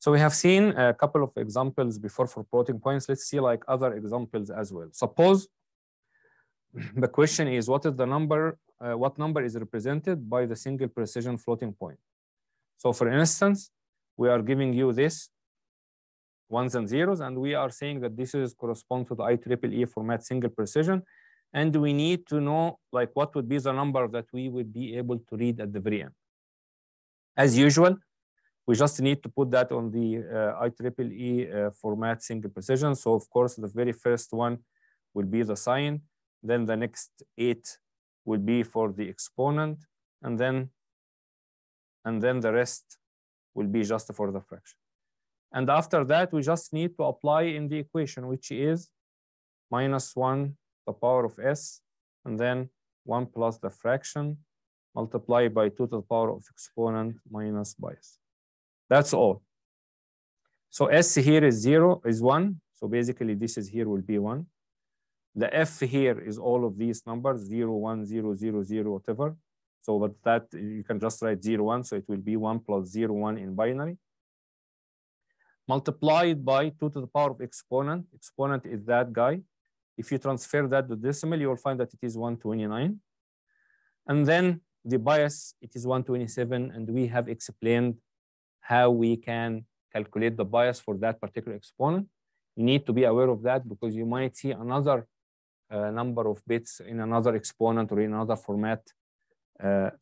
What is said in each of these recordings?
So we have seen a couple of examples before for floating points. Let's see like other examples as well. Suppose the question is, what is the number, what number is represented by the single precision floating point? So for instance, we are giving you this ones and zeros, and we are saying that this is correspond to the IEEE format single precision. And we need to know like what would be the number that we would be able to read at the very end. As usual, we just need to put that on the IEEE format single precision. So of course, the very first one will be the sign. Then the next 8 will be for the exponent. And then the rest will be just for the fraction. And after that, we just need to apply in the equation, which is -1 the power of s, and then 1 plus the fraction multiplied by 2 to the power of exponent minus bias. That's all. So s here is 0, is 1. So basically this is here will be 1. The f here is all of these numbers, 0, 1, 0, 0, 0, whatever. So but that you can just write 0, 1. So it will be 1 plus 0, 1 in binary. Multiplied by 2 to the power of exponent. Exponent is that guy. If you transfer that to decimal, you will find that it is 129. And then the bias, it is 127. And we have explained how we can calculate the bias for that particular exponent. You need to be aware of that because you might see another number of bits in another exponent or in another format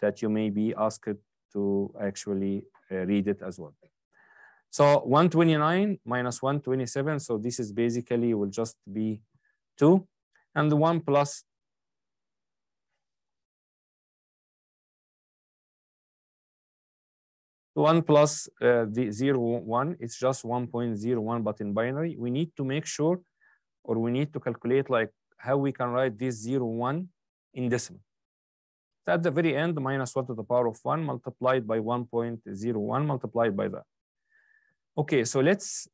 that you may be asked to actually read it as well. So 129 minus 127. So this is basically will just be 2. And the 1 plus the 0, 1, it's just 1.01, but in binary. We need to make sure, or we need to calculate like how we can write this 0, 1 in decimal. So at the very end, -1 to the power of 1 multiplied by 1.01 multiplied by that. Okay, so let's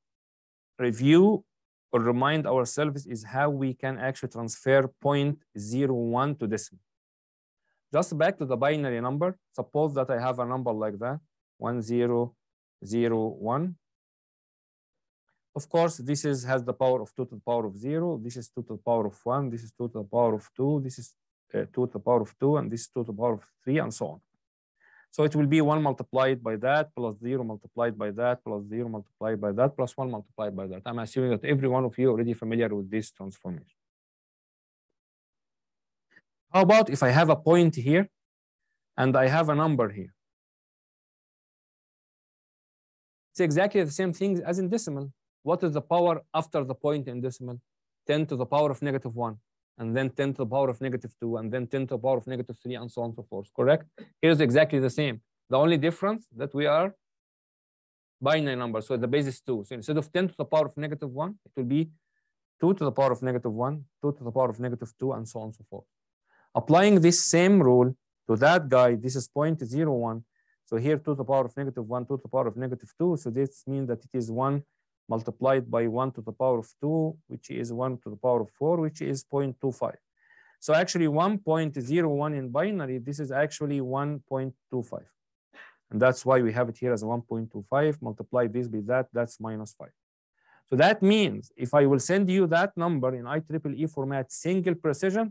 review or remind ourselves is how we can actually transfer 0.01 to decimal. Just back to the binary number. Suppose that I have a number like that, 1001. Of course, this has the power of 2 to the power of 0. This is 2 to the power of 1. This is 2 to the power of 2. This is 2 to the power of 2. And this is 2 to the power of 3, and so on. So it will be 1 multiplied by that, plus 0 multiplied by that, plus 0 multiplied by that, plus 1 multiplied by that. I'm assuming that every one of you already familiar with this transformation. How about if I have a point here and I have a number here? It's exactly the same thing as in decimal. What is the power after the point in decimal? 10 to the power of -1, and then 10 to the power of -2, and then 10 to the power of -3, and so on and so forth, correct? Here's exactly the same. The only difference that we are binary number, so the base is 2. So instead of 10 to the power of -1, it will be 2 to the power of -1, 2 to the power of -2, and so on and so forth. Applying this same rule to that guy, this is 0.01. So here 2 to the power of -1, 2 to the power of -2. So this means that it is 1 multiplied by 1 to the power of 2, which is 1 to the power of 4, which is 0.25. So actually 1.01 in binary, this is actually 1.25. And that's why we have it here as 1.25. Multiply this by that, that's -5. So that means if I will send you that number in IEEE format single precision,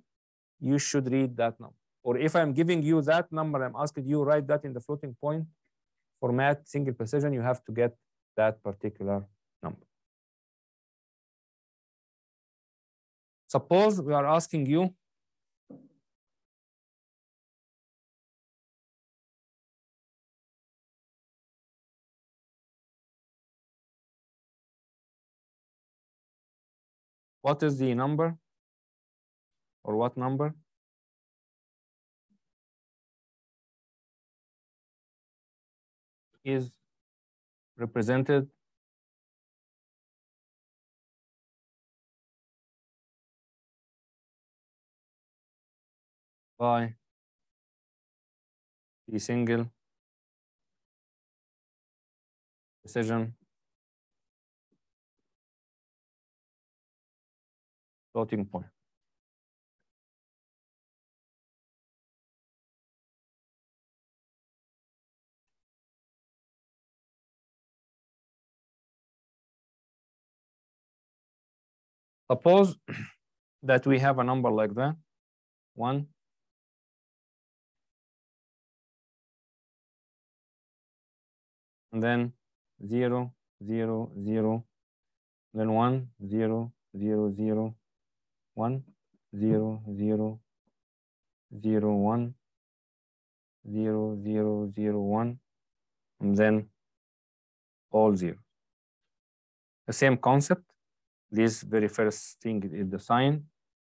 you should read that number. Or if I'm giving you that number, I'm asking you write that in the floating point format single precision, you have to get that particular number. Suppose we are asking you what is the number or what number is represented by the single precision floating point. Suppose that we have a number like that, 1, and then 0, 0, 0, then 1, 0, 0, 0, 1, 0, 0, 0, 1, 0, 0, 0, 1, and then all 0. The same concept. This very first thing is the sign,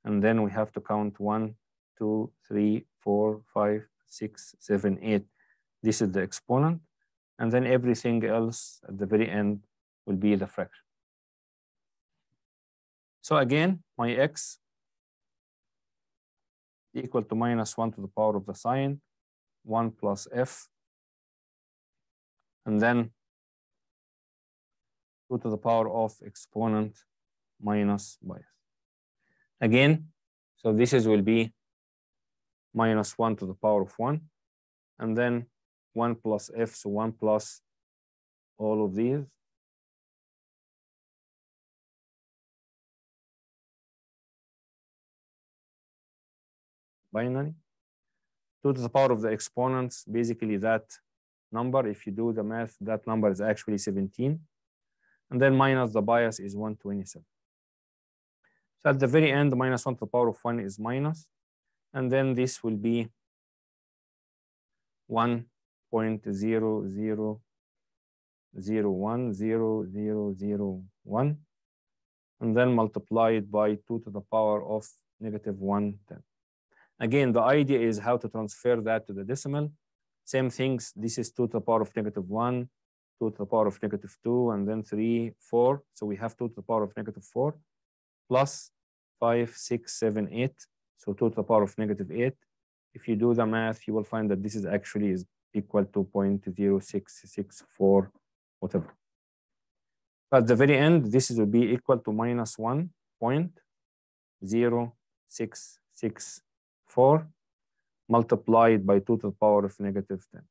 and then we have to count 1, 2, 3, 4, 5, 6, 7, 8. This is the exponent, and then everything else at the very end will be the fraction. So again, my x equal to minus 1 to the power of the sign, 1 plus f, and then 2 to the power of exponent minus bias. Again, so this will be minus 1 to the power of 1, and then 1 plus f, so 1 plus all of these. Binary. 2 to the power of the exponents, basically that number, if you do the math, that number is actually 17. And then minus the bias is 127. So at the very end, minus 1 to the power of 1 is minus. And then this will be 1.00010001, and then multiplied by 2 to the power of negative 110. Again, the idea is how to transfer that to the decimal. Same things, this is 2 to the power of negative 1, 2 to the power of negative 2, and then 3, 4. So we have 2 to the power of negative 4, plus 5, 6, 7, 8. So 2 to the power of negative 8. If you do the math, you will find that this is actually equal to 0.0664, whatever. At the very end, this will be equal to minus 1.0664 multiplied by 2 to the power of negative 10.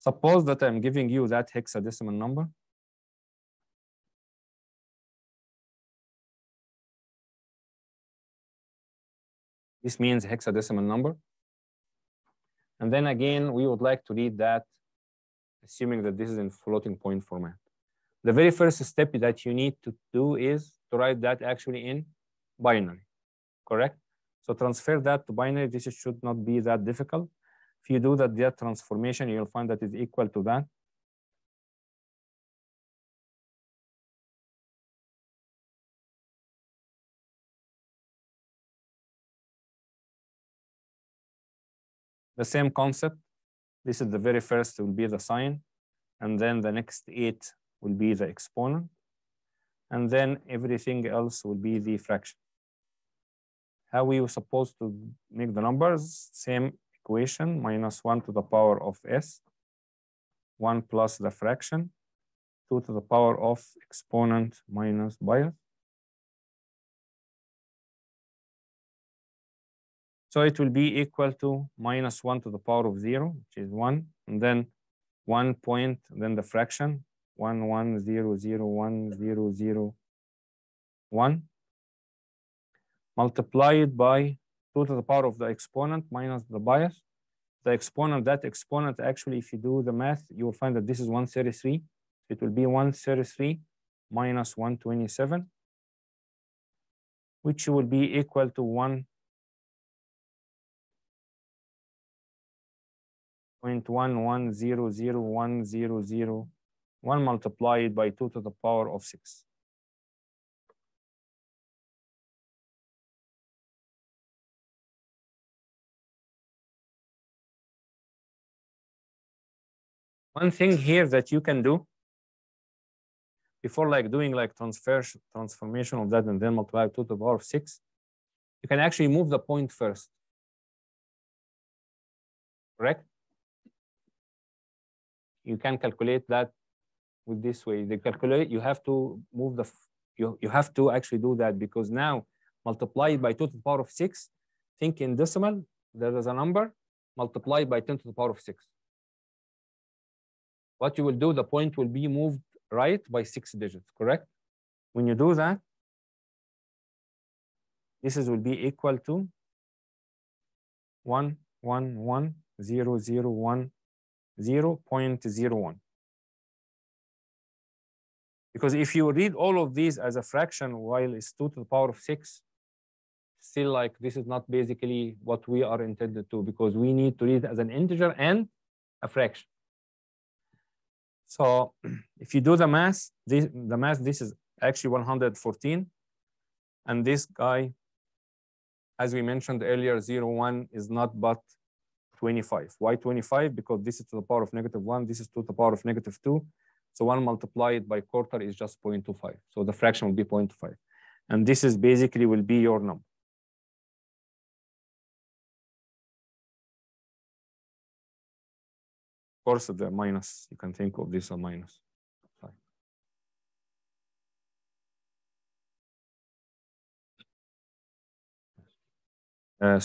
Suppose that I'm giving you that hexadecimal number. This means hexadecimal number. And then again, we would like to read that, assuming that this is in floating point format. The very first step that you need to do is to write that actually in binary, correct? So transfer that to binary. This should not be that difficult. If you do that transformation, you'll find that is equal to that. The same concept. This is the very first will be the sign, and then the next 8 will be the exponent, and then everything else will be the fraction. How we were supposed to make the numbers? Same equation, minus 1 to the power of s, 1 plus the fraction, 2 to the power of exponent minus bias. So it will be equal to minus 1 to the power of 0, which is 1, and then 1 point, then the fraction, 1, 1, 0, 0, 1, 0, 0, 1, multiplied by 2 to the power of the exponent minus the bias. The exponent, that exponent, actually, if you do the math, you will find that this is 133. It will be 133 minus 127, which will be equal to 1.110010001 multiplied by 2 to the power of 6. One thing here that you can do before doing transformation of that and then multiply 2 to the power of 6, you can actually move the point first, correct? You can calculate that with this way. The calculate, you have to move the, you have to actually do that, because now multiplied by 2 to the power of 6, think in decimal, there is a number multiplied by 10 to the power of 6. what you will do, the point will be moved right by 6 digits, correct? When you do that, this will be equal to 1,1,1,0,0,1,0.01. Because if you read all of these as a fraction while it's 2 to the power of 6, still like this is not basically what we are intended to, because we need to read it as an integer and a fraction. So if you do the math, this is actually 114. And this guy, as we mentioned earlier, 0, 1 is not but 25. Why 25? Because this is to the power of -1, this is to the power of -2. So 1 multiplied by quarter is just 0.25. So the fraction will be 0.5. And this is basically will be your number. Of course, the minus, you can think of this as minus.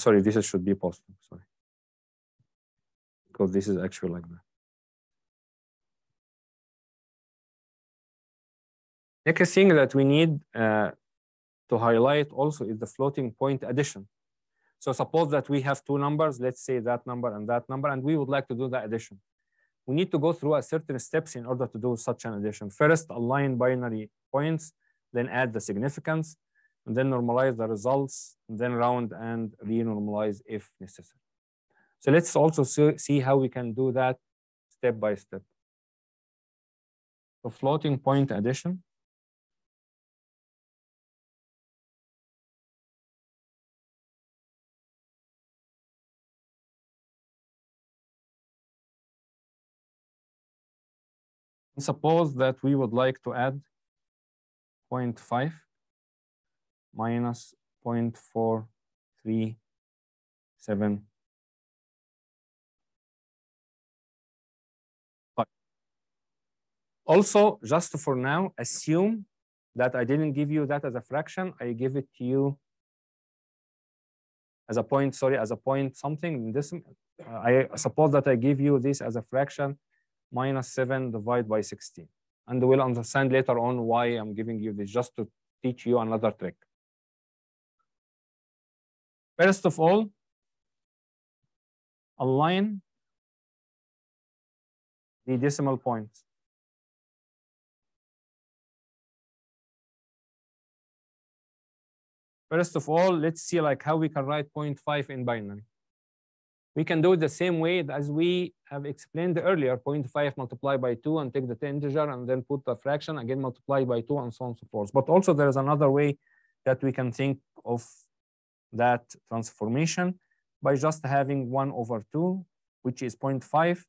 Sorry, this should be positive, sorry. Because this is actually like that. Next thing that we need to highlight also is the floating point addition. So suppose that we have two numbers, let's say that number, and we would like to do the addition. We need to go through a certain steps in order to do such an addition. First, align binary points, then add the significance, and then normalize the results, and then round and re-normalize if necessary. So let's also see how we can do that step by step. So floating point addition. Suppose that we would like to add 0.5 minus 0.437. Also, just for now, assume that I didn't give you that as a fraction. I give it to you as a point, sorry, as a point something. This, I suppose that I give you this as a fraction, -7 divided by 16. And we'll understand later on why I'm giving you this, just to teach you another trick. First of all, align the decimal points. First of all, let's see like how we can write 0.5 in binary. We can do it the same way as we have explained earlier, 0.5 multiplied by 2 and take the integer and then put the fraction, again multiply by 2 and so on and so forth. But also there is another way that we can think of that transformation by just having 1/2, which is 0.5.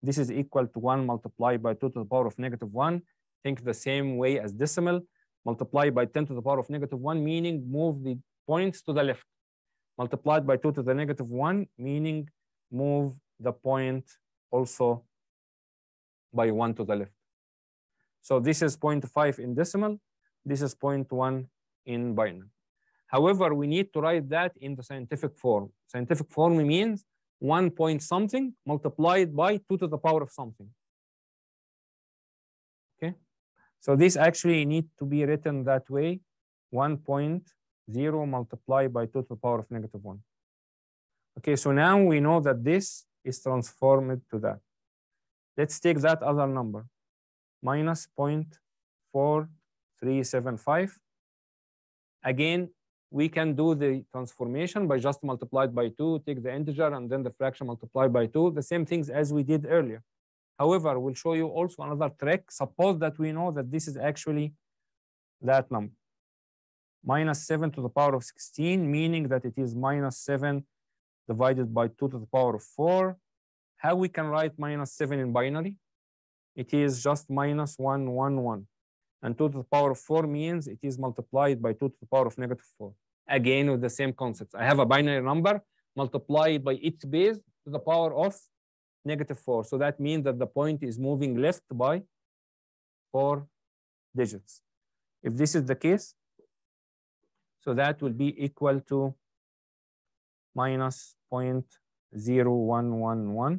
This is equal to 1 multiplied by 2 to the power of -1. Think the same way as decimal. Multiply by 10 to the power of -1, meaning move the points to the left. Multiplied by 2 to the -1, meaning move the point also by 1 to the left. So this is 0.5 in decimal. This is 0.1 in binary. However, we need to write that in the scientific form. Scientific form means 1 point something multiplied by 2 to the power of something. Okay. So this actually needs to be written that way, 1.0 multiplied by 2 to the power of -1. Okay, so now we know that this is transformed to that. Let's take that other number, -0.4375. Again, we can do the transformation by just multiplied by 2, take the integer, and then the fraction multiplied by 2, the same things as we did earlier. However, we'll show you also another trick. Suppose that we know that this is actually that number, -7 to the power of 16, meaning that it is -7 divided by 2 to the power of 4. How we can write -7 in binary? It is just -111. And 2 to the power of 4 means it is multiplied by 2 to the power of -4. Again, with the same concepts. I have a binary number multiplied by its base to the power of -4. So that means that the point is moving left by 4 digits. If this is the case, so that will be equal to -0.0111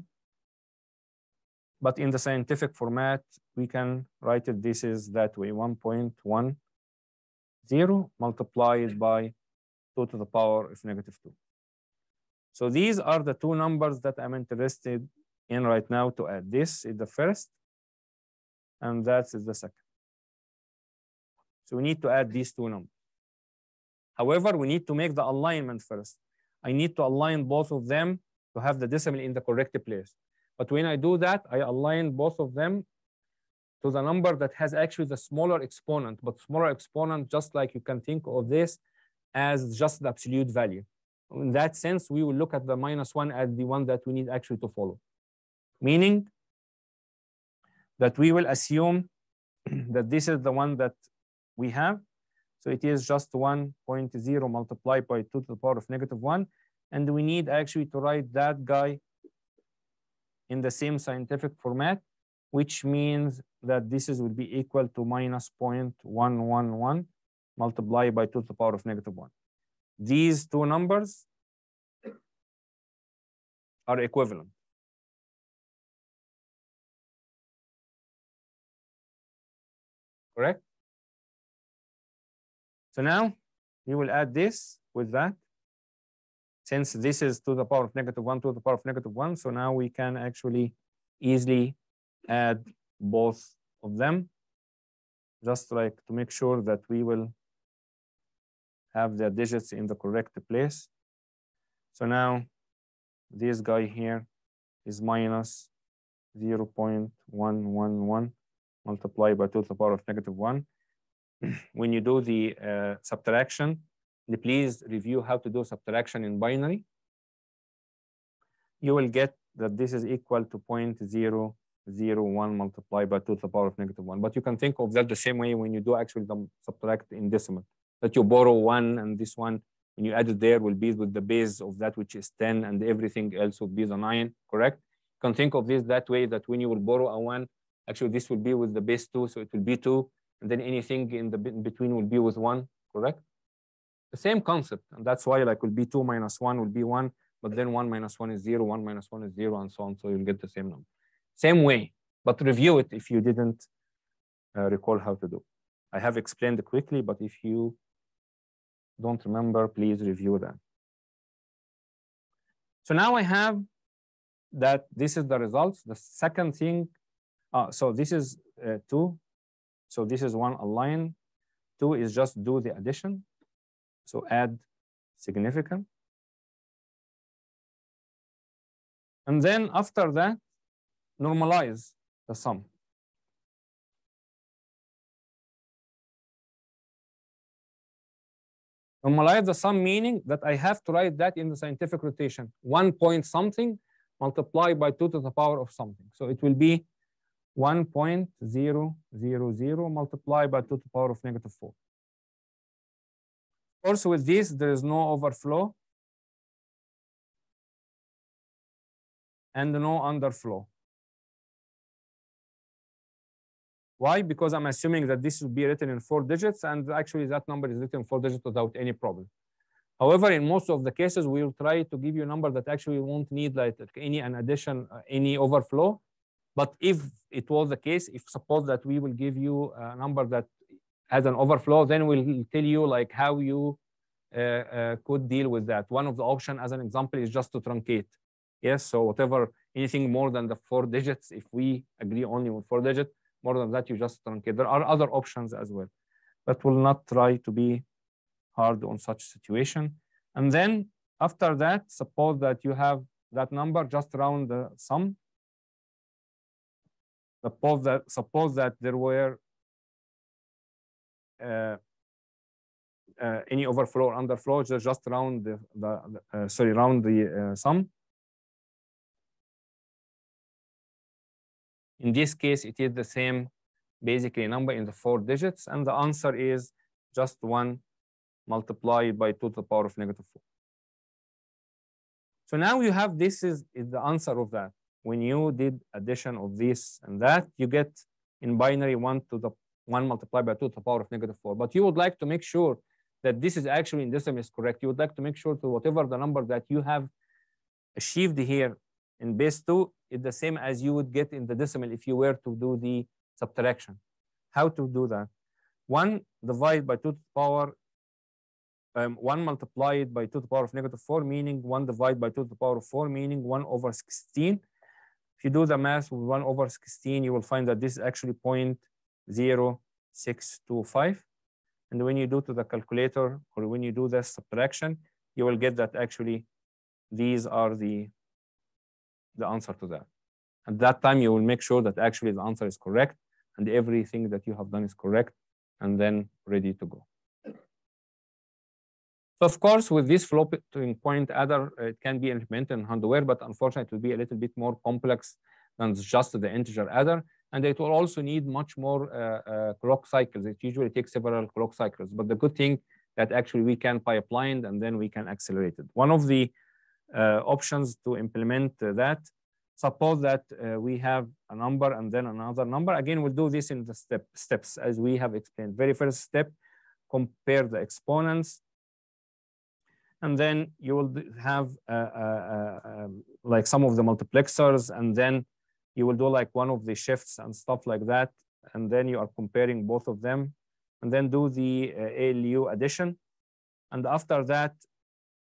But in the scientific format, we can write it, this is that way, 1.10 multiplied by 2 to the power of -2. So these are the two numbers that I'm interested in right now to add. This is the first, and that is the second. So we need to add these two numbers. However, we need to make the alignment first. I need to align both of them to have the decimal in the correct place. But when I do that, I align both of them to the number that has actually the smaller exponent, but smaller exponent, just like you can think of this as just the absolute value. In that sense, we will look at the -1 as the one that we need actually to follow. Meaning that we will assume that this is the one that we have. So it is just 1.0 multiplied by 2 to the power of -1. And we need actually to write that guy in the same scientific format, which means that this will be equal to -0.111 multiplied by 2 to the power of -1. These two numbers are equivalent. Correct? So now we will add this with that. Since this is to the power of -1 to the power of -1, so now we can actually easily add both of them, just like to make sure that we will have the digits in the correct place. So now this guy here is -0.111 multiplied by 2 to the power of -1. When you do the subtraction, please review how to do subtraction in binary. You will get that this is equal to 0.001 multiplied by 2 to the power of -1. But you can think of that the same way when you do actually the subtract in decimal, that you borrow 1 and this one, when you add it there, will be with the base of that which is 10 and everything else will be the 9, correct? You can think of this that way, that when you will borrow a 1, actually this will be with the base 2, so it will be 2, and then anything in the between will be with 1, correct? The same concept, and that's why like will be 2 minus 1 will be 1, but then 1 minus 1 is 0, 1 minus 1 is 0, and so on, so you'll get the same number. Same way, but review it if you didn't recall how to do. I have explained it quickly, but if you don't remember, please review that. So now I have that this is the results. The second thing, so this is 2. So this is 1 align. 2 is just do the addition. So add significant. And then after that, normalize the sum. Normalize the sum, meaning that I have to write that in the scientific rotation. 1 point something multiplied by 2 to the power of something. So it will be 1.000 multiplied by 2 to the power of -4. Also with this, there is no overflow and no underflow. Why? Because I'm assuming that this will be written in 4 digits, and actually that number is written in 4 digits without any problem. However, in most of the cases, we will try to give you a number that actually won't need like any an addition, any overflow. But if it was the case, if suppose that we will give you a number that has an overflow, then we'll tell you like how you could deal with that. One of the options, as an example, is just to truncate. Yes, so whatever, anything more than the 4 digits, if we agree only with 4 digits, more than that, you just truncate. There are other options as well, but we'll not try to be hard on such situation. And then after that, suppose that you have that number, just round the sum. Suppose that there were any overflow or underflow, just round round the sum. In this case, it is the same basically number in the 4 digits, and the answer is just 1 multiplied by 2 to the power of -4. So now you have this is the answer of that. When you did addition of this and that, you get in binary 1 multiplied by 2 to the power of -4. But you would like to make sure that this is actually in decimal is correct. You would like to make sure to whatever the number that you have achieved here in base 2 is the same as you would get in the decimal if you were to do the subtraction. How to do that? 1 divided by 2 to the power 1 multiplied by 2 to the power of -4, meaning 1 divided by 2 to the power of 4, meaning 1 over 16. If you do the math with 1 over 16, you will find that this is actually 0.0625. And when you do to the calculator, or when you do the subtraction, you will get that actually these are the answer to that. At that time, you will make sure that actually the answer is correct and everything that you have done is correct, and then ready to go. So of course, with this floating point adder, it can be implemented in hardware, but unfortunately, it will be a little bit more complex than just the integer adder. And it will also need much more clock cycles. It usually takes several clock cycles. But the good thing that actually we can pipeline and then we can accelerate it. One of the options to implement that, suppose that we have a number and then another number. Again, we'll do this in the steps as we have explained. Very first step, compare the exponents. And then you will have like some of the multiplexers, and then you will do like one of the shifts and stuff like that. And then you are comparing both of them, and then do the ALU addition. And after that,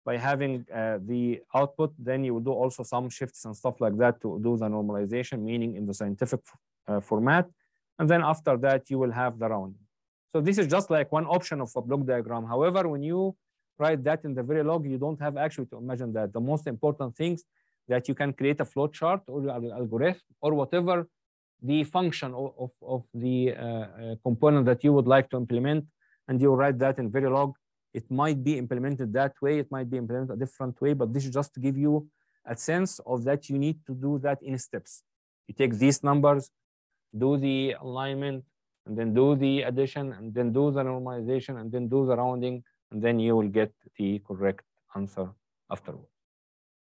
by having the output, then you will do also some shifts and stuff like that to do the normalization, meaning in the scientific format. And then after that, you will have the rounding. So this is just like one option of a block diagram. However, when you write that in the Verilog, you don't have actually to imagine that. The most important things that you can create a flow chart or an algorithm or whatever the function of the component that you would like to implement, and you write that in Verilog. It might be implemented that way, it might be implemented a different way, but this is just to give you a sense of that you need to do that in steps. You take these numbers, do the alignment, and then do the addition, and then do the normalization, and then do the rounding, and then you will get the correct answer afterward.